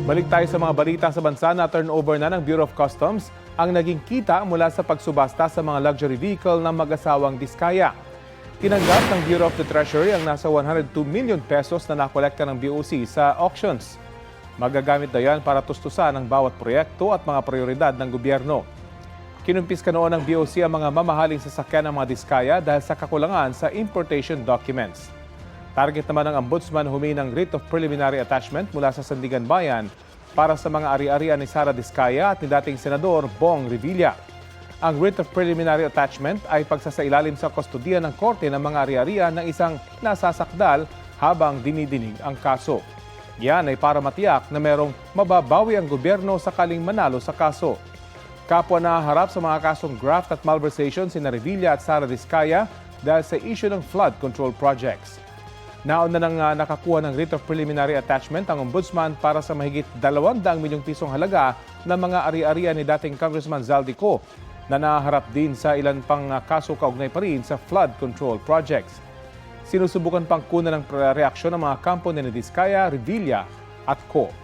Balik tayo sa mga balita sa bansa na turnover na ng Bureau of Customs ang naging kita mula sa pagsubasta sa mga luxury vehicle ng mag-asawang Diskaya. Tinanggap ng Bureau of the Treasury ang nasa 102 million pesos na nakolekta ng BOC sa auctions. Magagamit na yan para tustusan ang bawat proyekto at mga prioridad ng gobyerno. Kinumpiska noon ng BOC ang mga mamahaling sasakyan ng mga Diskaya dahil sa kakulangan sa importation documents. Target naman ng Ombudsman humingi ng writ of preliminary attachment mula sa Sandigan Bayan para sa mga ari-arian ni Sara Diskaya at ni dating Senador Bong Revilla. Ang writ of preliminary attachment ay pagsasailalim sa kustodiya ng korte ng mga ari-arian ng isang nasasakdal habang dinidinig ang kaso. Yan ay para matiyak na merong mababawi ang gobyerno sakaling manalo sa kaso. Kapwa nahaharap sa mga kasong graft at malversation sina Revilla at Sara Diskaya dahil sa issue ng flood control projects. Nauna nang nakakuha ng writ of preliminary attachment ang Ombudsman para sa mahigit 200 milyong pisong halaga ng mga ari-arian ni dating Congressman Zaldico na naharap din sa ilan pang kaso kaugnay pa rin sa flood control projects. Sinusubukan pang kunan ng reaksyon ng mga kampo ni Diskaya, Revilla at Co.